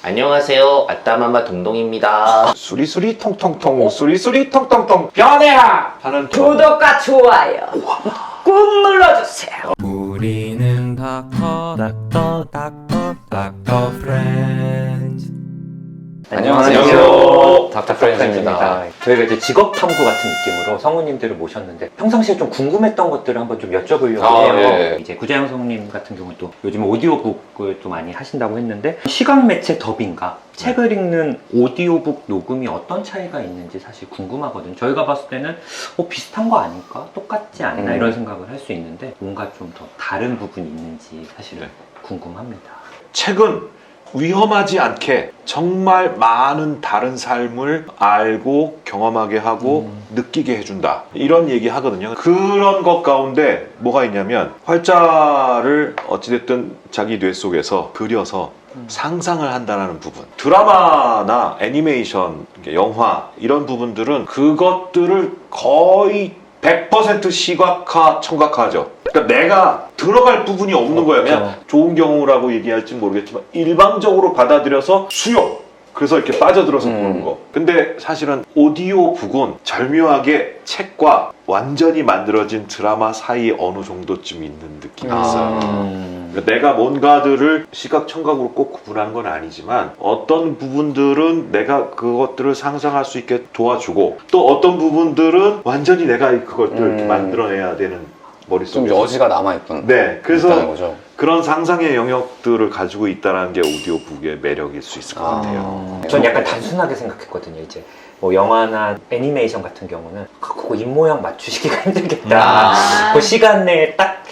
안녕하세요. 아따마마 동동입니다. 수리수리 통통통 수리수리 통통통 변해라 하는 구독과 좋아요 꾹 눌러주세요. 우리는 닥터 프렌즈. 안녕하세요. 닥터 프렌즈입니다. 저희가 이제 직업 탐구 같은 느낌으로 성우님들을 모셨는데 평상시에 좀 궁금했던 것들을 한번 좀 여쭤보려고 해요. 예. 이제 구자영 성우님 같은 경우는 또 요즘 오디오북을 또 많이 하신다고 했는데 시각 매체 더빙과 책을 읽는 오디오북 녹음이 어떤 차이가 있는지 사실 궁금하거든요. 저희가 봤을 때는 비슷한 거 아닐까? 똑같지 않나? 이런 생각을 할 수 있는데 뭔가 좀 더 다른 부분이 있는지 사실 궁금합니다. 책은 위험하지 않게 정말 많은 다른 삶을 알고 경험하게 하고 느끼게 해준다 이런 얘기 하거든요. 그런 것 가운데 뭐가 있냐면 활자를 어찌됐든 자기 뇌 속에서 그려서 상상을 한다는 부분, 드라마나 애니메이션, 영화 이런 부분들은 그것들을 거의 100% 시각화, 청각화하죠. 그러니까 내가 들어갈 부분이 없는 거야. 그냥 좋은 경우라고 얘기할지 모르겠지만 일방적으로 받아들여서 수용! 그래서 이렇게 빠져들어서 보는 거. 근데 사실은 오디오북은 절묘하게 책과 완전히 만들어진 드라마 사이 어느 정도쯤 있는 느낌이 있어요. 그러니까 내가 뭔가들을 시각, 청각으로 꼭 구분하는 건 아니지만 어떤 부분들은 내가 그것들을 상상할 수 있게 도와주고 또 어떤 부분들은 완전히 내가 그것들을 이렇게 만들어내야 되는 머릿속에 좀 여지가 남아있던 네, 그래서 거죠. 그런 상상의 영역들을 가지고 있다는 게 오디오북의 매력일 수 있을 것 같아요. 전 약간 단순하게 생각했거든요. 이제 뭐 영화나 애니메이션 같은 경우는 그거 입 모양 맞추시기가 힘들겠다. 그 시간 내에 딱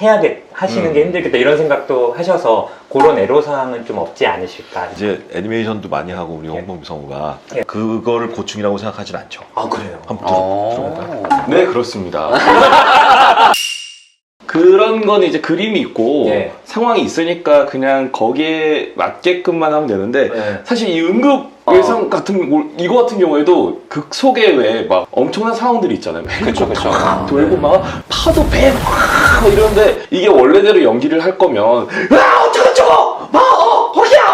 하시는 게 힘들겠다 이런 생각도 하셔서 그런 애로사항은 좀 없지 않으실까. 이제 애니메이션도 많이 하고 우리 홍범기 성우가 그거를 고충이라고 생각하진 않죠. 아 그래요? 한번 들어볼까요? 네, 그렇습니다. 그런 건 이제 그림이 있고 상황이 있으니까 그냥 거기에 맞게끔만 하면 되는데 사실 이 응급 외상 같은 이거 같은 경우에도 극 속에 왜 막 엄청난 상황들이 있잖아요. 그쵸. 돌고 막 파도 배 막 이러는데 이게 원래대로 연기를 할 거면 어쩌고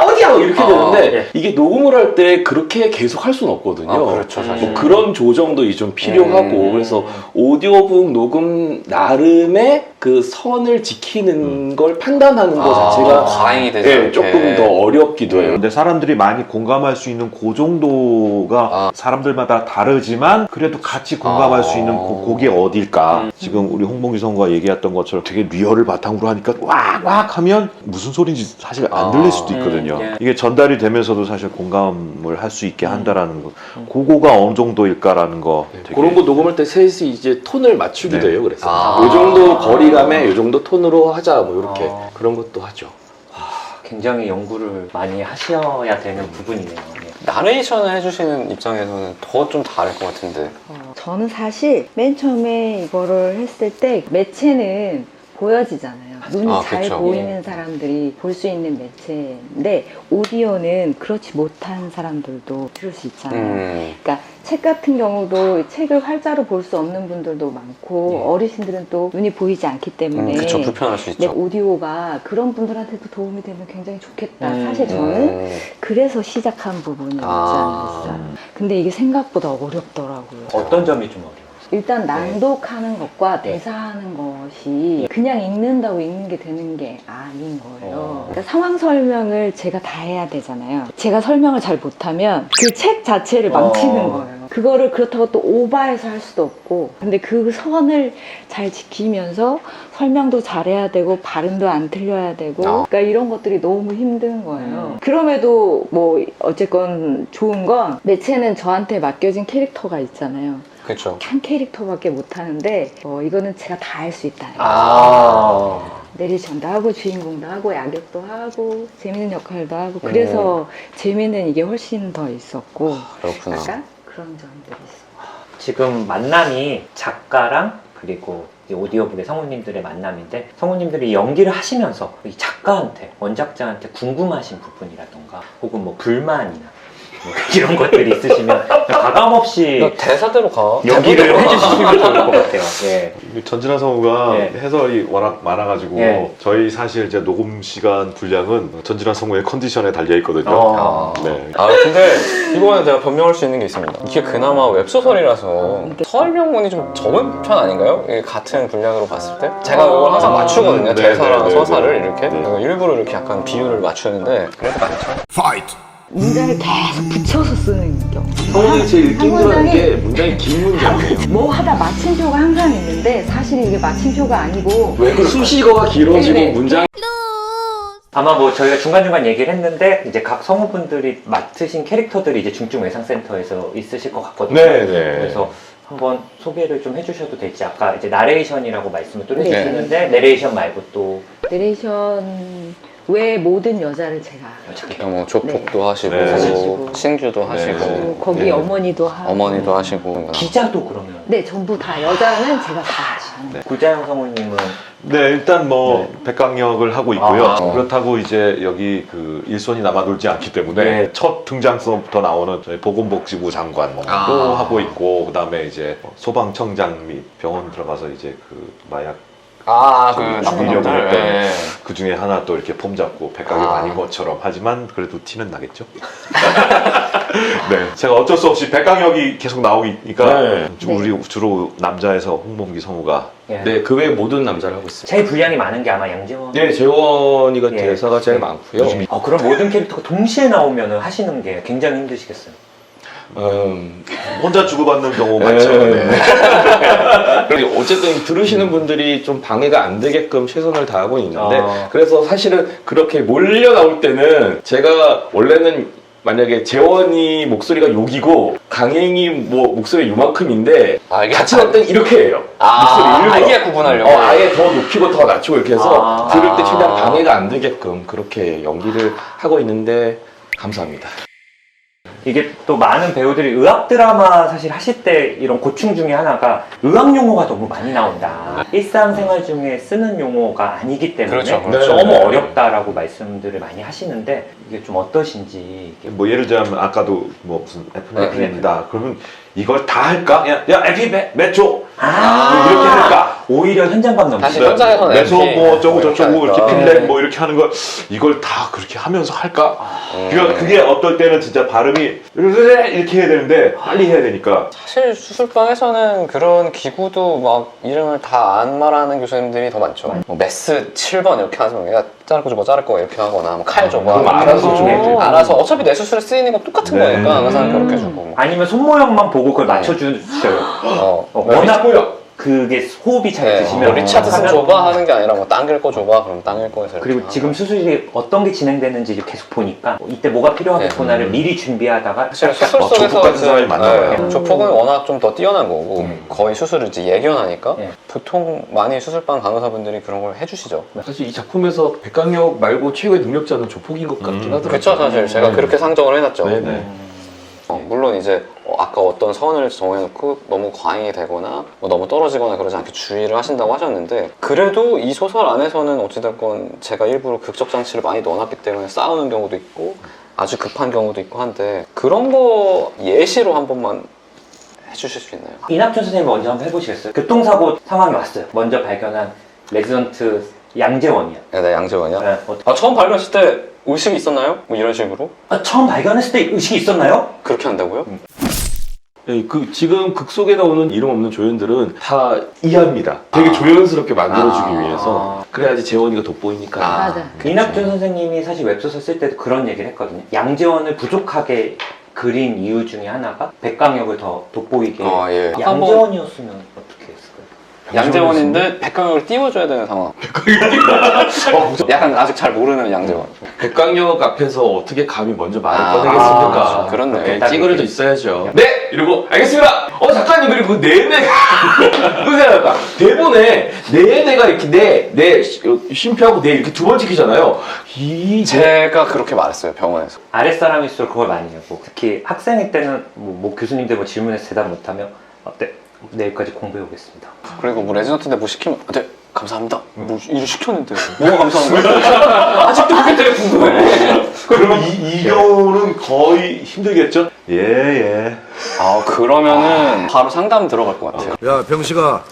어디야 이렇게 되는데 이게 녹음을 할 때 그렇게 계속 할 수는 없거든요. 그렇죠, 사실. 뭐 그런 조정도 좀 필요하고 그래서 오디오북 녹음 나름의 그 선을 지키는 걸 판단하는 것 자체가 과잉이 되죠. 조금 더 어렵기도 해요. 근데 사람들이 많이 공감할 수 있는 그 정도가 사람들마다 다르지만 그래도 같이 공감할 수 있는 그게 어딜까. 지금 우리 홍봉기 성우가 얘기했던 것처럼 되게 리얼을 바탕으로 하니까 왁왁 하면 무슨 소리인지 사실 안 들릴 수도 있거든요. 이게 전달이 되면서도 사실 공감을 할 수 있게 한다라는 거, 그거가 어느 정도일까라는 거 되게 그런 거 녹음할 때 셋이 이제 톤을 맞추기도 해요. 그래서 요 정도 거리감에 요 정도 톤으로 하자 뭐 이렇게 그런 것도 하죠. 굉장히 연구를 많이 하셔야 되는 부분이네요. 나레이션을 해주시는 입장에서는 더 좀 다를 것 같은데. 저는 사실 맨 처음에 이거를 했을 때 매체는 보여지잖아요. 눈이 잘 그쵸. 보이는 사람들이 볼 수 있는 매체인데 오디오는 그렇지 못한 사람들도 들을 수 있잖아요. 그러니까 책 같은 경우도 책을 활자로 볼 수 없는 분들도 많고 어르신들은 또 눈이 보이지 않기 때문에 그쵸, 불편할 수 있죠. 오디오가 그런 분들한테도 도움이 되면 굉장히 좋겠다. 사실 저는 그래서 시작한 부분이 없지 않아 있어요. 근데 이게 생각보다 어렵더라고요. 어떤 점이 좀 어려워요? 일단 낭독하는 것과 대사하는 것이 그냥 읽는다고 읽는 게 되는 게 아닌 거예요. 그러니까 상황 설명을 제가 다 해야 되잖아요. 제가 설명을 잘 못하면 그 책 자체를 망치는 거예요. 그거를 그렇다고 또 오버해서 할 수도 없고, 근데 그 선을 잘 지키면서 설명도 잘해야 되고 발음도 안 틀려야 되고, 그러니까 이런 것들이 너무 힘든 거예요. 그럼에도 뭐 어쨌건 좋은 건 매체는 저한테 맡겨진 캐릭터가 있잖아요. 그렇죠. 한 캐릭터밖에 못하는데 이거는 제가 다 할 수 있다. 내리션도 하고 주인공도 하고 약역도 하고 재밌는 역할도 하고 그래서 재미는 이게 훨씬 더 있었고 그렇구나. 약간 그런 점들이 있어요. 지금 만남이 작가랑 그리고 이제 오디오북의 성우님들의 만남인데 성우님들이 연기를 하시면서 이 작가한테 원작자한테 궁금하신 부분이라던가 혹은 뭐 불만이나 뭐 이런 것들이 있으시면 과감 없이 그냥 대사대로 가. 연기를 해주시면 좋을 것 같아요. 예. 전진아 성우가 네. 해설이 워낙 많아가지고 네. 저희 사실 이제 녹음 시간 분량은 전진아 성우의 컨디션에 달려 있거든요. 어. 네. 아 근데 이거는 제가 변명할 수 있는 게 있습니다. 이게 그나마 웹소설이라서 설명문이 좀 적은 편 아닌가요? 이게 같은 분량으로 봤을 때 제가 이걸 항상 맞추거든요. 네, 대사랑 네, 네, 서사를 네. 이렇게 네. 제가 일부러 이렇게 약간 비율을 맞추는데 그래도 많죠. 문장을 계속 붙여서 쓰는 경우. 성우님 제일 한 힘들어하는 문장이- 게 문장이 긴 문장이에요. 뭐 하다 마침표가 항상 있는데 사실 이게 마침표가 아니고 왜 그 수식어가 길어지고 네, 네. 문장 아마 뭐 저희가 중간중간 얘기를 했는데 이제 각 성우분들이 맡으신 캐릭터들이 이제 중증외상센터에서 있으실 것 같거든요. 네, 네. 그래서 한번 소개를 좀 해주셔도 될지. 아까 이제 나레이션이라고 말씀을 또 네. 해주시는데 내레이션 말고 또 내레이션 외 모든 여자를 제가 그냥 뭐 조폭도 하시고 네. 하시고. 신규도 하시고 그리고 거기 네. 어머니도 하고 어머니도 하시고 기자도 그러면 네 전부 다 여자는 제가 다 하시는 구자영 성우님은 네, 일단 뭐 백강역을 하고 있고요. 아. 그렇다고 이제 여기 그 일손이 남아돌지 않기 때문에 네. 첫 등장서부터 나오는 저희 보건복지부 장관 뭐 아. 또 하고 있고 그다음에 이제 소방청장 및 병원 들어가서 이제 그 마약 아그 죽이려고 나쁜 놈들. 했던 네. 그 중에 하나 또 이렇게 폼 잡고 백강역 아. 아닌 것처럼 하지만 그래도 티는 나겠죠. 네, 제가 어쩔 수 없이 백강역이 계속 나오니까 네. 우리 주로 남자에서 홍범기 성우가 예. 네, 그 외 모든 남자를 하고 있습니다. 제일 분량이 많은 게 아마 양재원. 네, 재원이가 예. 대사가 제일 많고요. 그럼 모든 캐릭터가 동시에 나오면 하시는 게 굉장히 힘드시겠어요. 혼자 주고받는 경우 많죠. 네. 그리고 어쨌든 들으시는 분들이 좀 방해가 안 되게끔 최선을 다하고 있는데 아. 그래서 사실은 그렇게 몰려 나올 때는 제가 원래는 만약에 재원이 목소리가 욕이고 강행이 뭐 목소리 요만큼인데 아, 이게 같이 나올 땐 이렇게 해요. 목소리 일부러. 아예 구분하려고. 아예 더 높이고 더 낮추고 이렇게 해서 아. 들을 때 최대한 방해가 안 되게끔 그렇게 연기를 하고 있는데 감사합니다. 이게 또 많은 배우들이 의학 드라마 사실 하실 때 이런 고충 중에 하나가 의학 용어가 너무 많이 나온다. 일상생활 중에 쓰는 용어가 아니기 때문에 그렇죠, 그렇죠. 너무 네. 어렵다라고 말씀들을 많이 하시는데 이게 좀 어떠신지. 뭐 예를 들자면 아까도 뭐 무슨 네, 에피네프린이다. 그러면 이걸 다 할까? 야 에피메초 아, 이렇게 할까? 오히려 현장감 넘치다. 사실 현장에서는 메소 MP 뭐 어쩌고 뭐 저쩌고 이렇게 하니까. 필렛 뭐 이렇게 하는 걸 이걸 다 그렇게 하면서 할까? 그러니까 그게 어떨 때는 진짜 발음이 이렇게 해야 되는데 빨리 해야 되니까 사실 수술방에서는 그런 기구도 막 이름을 다 안 말하는 교수님들이 더 많죠. 뭐 메스 7번 이렇게 하시면 야 자를 거 줘봐 자를 거 이렇게 하거나 뭐 칼 줘봐 그럼 알아서 줘. 알아서 어차피 내 수술에 쓰이는 건 똑같은 네. 거니까 항상 그렇게 주고 뭐. 아니면 손모양만 보고 그걸 맞춰주셔요. 워낙 그게 호흡이 잘 네, 드시면 뭐 리차드슨 하면- 줘봐 하는 게 아니라 뭐 당길 거 줘봐 그럼 당길 거에서 이렇게 그리고 하고. 지금 수술이 어떤 게 진행되는지 계속 보니까 이때 뭐가 필요하겠구나를 미리 준비하다가 사실 수술 조폭 속에서 같은 이제, 사람이 많나 봐요. 조폭은 워낙 좀 더 뛰어난 거고 거의 수술을 이제 예견하니까 네. 보통 많이 수술방 간호사분들이 그런 걸 해주시죠. 사실 이 작품에서 백강역 말고 최고의 능력자는 조폭인 것 같긴 하더라고요. 그렇죠 사실 제가 그렇게 상정을 해놨죠. 네네. 물론 이제 아까 어떤 선을 정해놓고 너무 과잉이 되거나 뭐 너무 떨어지거나 그러지 않게 주의를 하신다고 하셨는데 그래도 이 소설 안에서는 어찌됐건 제가 일부러 극적 장치를 많이 넣어놨기 때문에 싸우는 경우도 있고 아주 급한 경우도 있고 한데 그런 거 예시로 한 번만 해주실 수 있나요? 이낙준 선생님 먼저 한번 해보시겠어요? 교통사고 상황이 왔어요. 먼저 발견한 레지던트 양재원이요. 네, 양재원이요? 네, 처음 발견했을 때 의식이 있었나요? 뭐 이런 식으로? 처음 발견했을 때 의식이 있었나요? 그렇게 한다고요? 네, 지금 극 속에 나오는 이름 없는 조연들은 다 이해합니다. 되게 조연스럽게 만들어주기 위해서 그래야지 재원이가 돋보이니까. 맞아. 이낙준 선생님이 사실 웹소설 쓸 때도 그런 얘기를 했거든요. 양재원을 부족하게 그린 이유 중에 하나가 백강역을 더 돋보이게. 예. 양재원이었으면 어떻게 했을까요? 양재원인데 백강역을 띄워줘야 되는 상황. 약간 아직 잘 모르는 양재원. 백강역 앞에서 어떻게 감히 먼저 말을 아, 꺼내겠습니까? 그렇네. 이렇게 찌그러져 있어야죠. 네! 이러고 알겠습니다! 작가님 그리고 내내 그 생각할까? 대본에 내내가 이렇게 내 쉼표하고 내 이렇게 두 번 찍히잖아요. 제가 그렇게 말했어요 병원에서. 아랫사람일수록 그걸 많이 하고 특히 학생일 때는 뭐 교수님들 뭐 질문해서 대답 못하면 네, 내일까지 공부해 오겠습니다. 그리고 뭐 레지던트인데 뭐 시키면 네 감사합니다. 뭐 일을 시켰는데 뭐가 감사한 거야? 아직도 그게 되게 궁금해. 그러면 이 경우는 거의 힘들겠죠? 예. 아 그러면은 바로 상담 들어갈 것 같아요. 야 병식아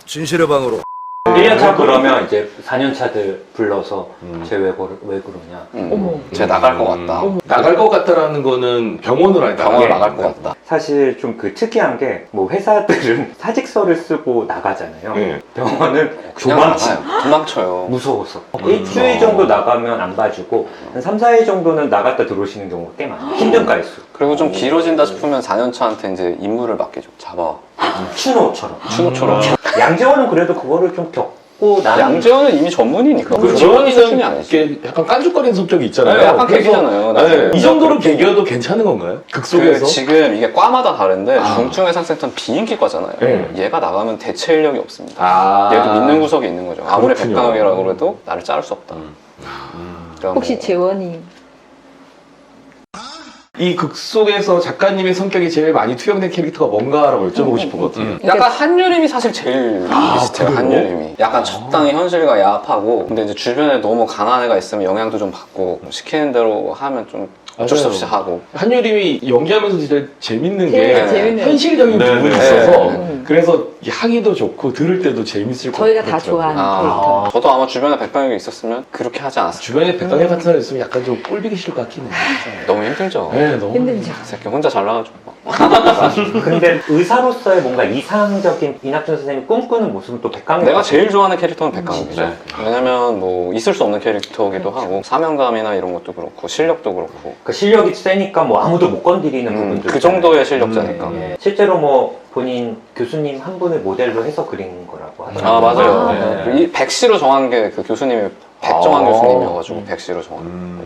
진실의 방으로 1년차 그러면 이제 4년차들 불러서 쟤 왜 그러냐. 어머. 제가 나갈 것 같다. 나갈 것 같다라는 거는 병원으로 아니다. 병원을 나갈 것 같다. 사실 좀 그 특이한 게 뭐 회사들은 사직서를 쓰고 나가잖아요. 네. 병원은 그냥 도망치 나가요. 도망쳐요. 무서워서 일주일 정도 나가면 안 봐주고 한 3, 4일 정도는 나갔다 들어오시는 경우가 꽤 많아요. 힘든 가일수. 그리고 좀 길어진다 싶으면 4년차한테 이제 임무를 맡기죠. 잡아. 추노처럼. 추노처럼. 양재원은 그래도 그거를 좀 겪고 나는 양재원은 이미 전문이니까. 그 수준이 지원이는 아니지. 이렇게 약간 깐죽거리는 성격이 있잖아요. 네, 약간 그래서- 개기잖아요. 네, 이 정도로 개겨도 괜찮은 건가요? 그 극속에서? 지금 이게 과마다 다른데 중증외상센터는 비인기과잖아요. 네. 얘가 나가면 대체 인력이 없습니다. 아. 얘도 믿는 구석이 있는 거죠. 아무리 그렇군요. 백강학이라고 그래도 나를 자를 수 없다. 그러니까 혹시 뭐 재원이 이 극속에서 작가님의 성격이 제일 많이 투영된 캐릭터가 뭔가라고 여쭤보고 싶었거든요. 약간 한유림이 사실 제일 비슷해요. 그래요? 한유림이 약간 적당히 현실과 야합하고, 근데 이제 주변에 너무 강한 애가 있으면 영향도 좀 받고 시키는 대로 하면 좀 어쩔 수 맞아요. 없이 하고. 한유림이 연기하면서 진짜 재밌는 제일 게 재밌는 현실적인 네, 부분이 네. 있어서 네. 그래서 하기도 좋고 들을 때도 재밌을 것 저희가 같아요. 다 좋아하는 캐릭터. 저도 아마 주변에 백방이 있었으면 그렇게 하지 않았을까. 주변에 백강현 같은 사람 있으면 약간 좀 꼴보기 싫을 것 같긴 해요. 너무 힘들죠. 네, 너무 힘들죠. 이 새끼 혼자 잘 나가지고 막. 근데 의사로서의 뭔가 이상적인 이낙준 선생님이 꿈꾸는 모습은 또 백강이 내가 제일 좋아하는 캐릭터는 백강이죠. 네. 왜냐면 뭐 있을 수 없는 캐릭터기도 하고 사명감이나 이런 것도 그렇고 실력도 그렇고 그 실력이 세니까 뭐 아무도 못 건드리는 부분들 그 정도의 실력자니까. 예. 실제로 뭐 본인 교수님 한 분을 모델로 해서 그린 거라고 하더라고요. 아 맞아요. 네. 네. 이 백시로 정한 게 그 교수님이 백정환 아. 교수님이어가지고 백시로 정한.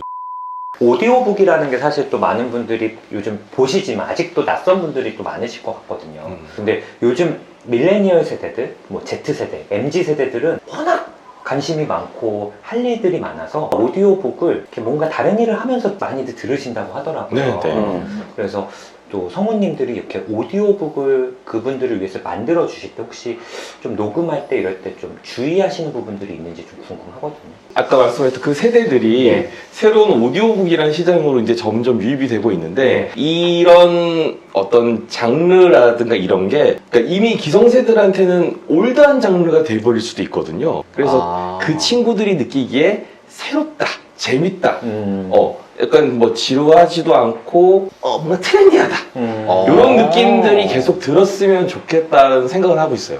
오디오북이라는 게 사실 또 많은 분들이 요즘 보시지만 아직도 낯선 분들이 또 많으실 것 같거든요. 근데 요즘 밀레니얼 세대들, 뭐 Z세대, MZ세대들은 워낙 관심이 많고 할 일들이 많아서 오디오북을 이렇게 뭔가 다른 일을 하면서 많이들 들으신다고 하더라고요. 네, 네. 그래서 또 성우님들이 이렇게 오디오북을 그분들을 위해서 만들어 주실 때 혹시 좀 녹음할 때 이럴 때 좀 주의하시는 부분들이 있는지 좀 궁금하거든요. 아까 말씀하셨던 그 세대들이 네. 새로운 오디오북이라는 시장으로 이제 점점 유입이 되고 있는데 이런 어떤 장르라든가 이런 게 그러니까 이미 기성세대들한테는 올드한 장르가 돼버릴 수도 있거든요. 그래서 그 친구들이 느끼기에 새롭다, 재밌다, 약간 뭐 지루하지도 않고 뭔가 트렌디하다 이런 느낌들이 계속 들었으면 좋겠다는 생각을 하고 있어요.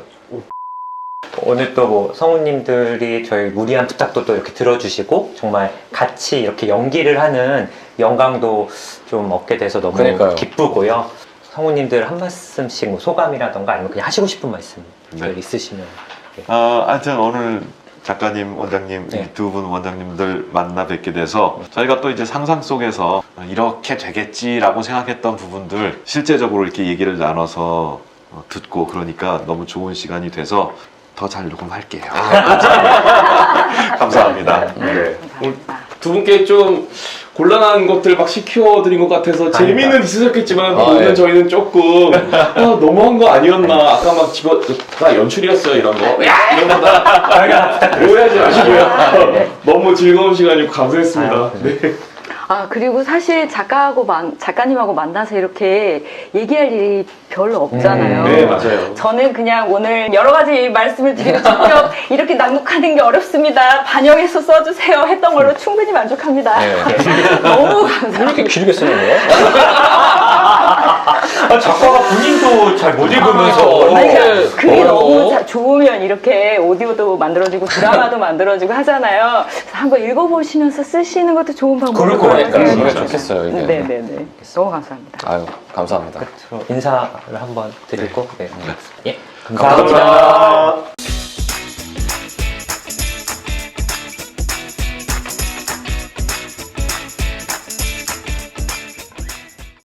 오늘 또 뭐 성우님들이 저희 무리한 부탁도 또 이렇게 들어주시고 정말 같이 이렇게 연기를 하는 영광도 좀 얻게 돼서 너무 그러니까요. 기쁘고요. 성우님들 한 말씀씩 뭐 소감이라던가 아니면 그냥 하시고 싶은 말씀 있으시면. 하여튼 오늘 작가님, 원장님, 네. 두 분 원장님들 만나 뵙게 돼서 저희가 또 이제 상상 속에서 이렇게 되겠지라고 생각했던 부분들 실제적으로 이렇게 얘기를 나눠서 듣고 그러니까 너무 좋은 시간이 돼서 더 잘 녹음할게요. 감사합니다. 네. 두 분께 좀 곤란한 것들 막 시켜드린 것 같아서 재미는 있으셨겠지만 오늘 예. 저희는 조금 너무한 거 아니었나 아까 막 다 연출이었어요 이런 거 이런 거다 오해하지 마시고요. 너무 즐거운 시간이고 감사했습니다. 네. 아, 그리고 사실 작가님하고 만나서 이렇게 얘기할 일이 별로 없잖아요. 네, 맞아요. 저는 그냥 오늘 여러 가지 말씀을 드리고 직접 이렇게 낭독하는 게 어렵습니다. 반영해서 써주세요. 했던 걸로 충분히 만족합니다. 너무 감사합니다. 이렇게 길게 쓰는 거야? 작가가 본인도 잘 못 읽으면서 아니, 그러니까 글이 너무 좋으면 이렇게 오디오도 만들어지고 드라마도 만들어지고 하잖아요. 그래서 한번 읽어보시면서 쓰시는 것도 좋은 방법일 것 그러니까 같아요. 이게 좋겠어요 이게. 네네네. 너무 감사합니다. 아유 감사합니다. 인사를 한번 드리고 네. 예, 감사합니다.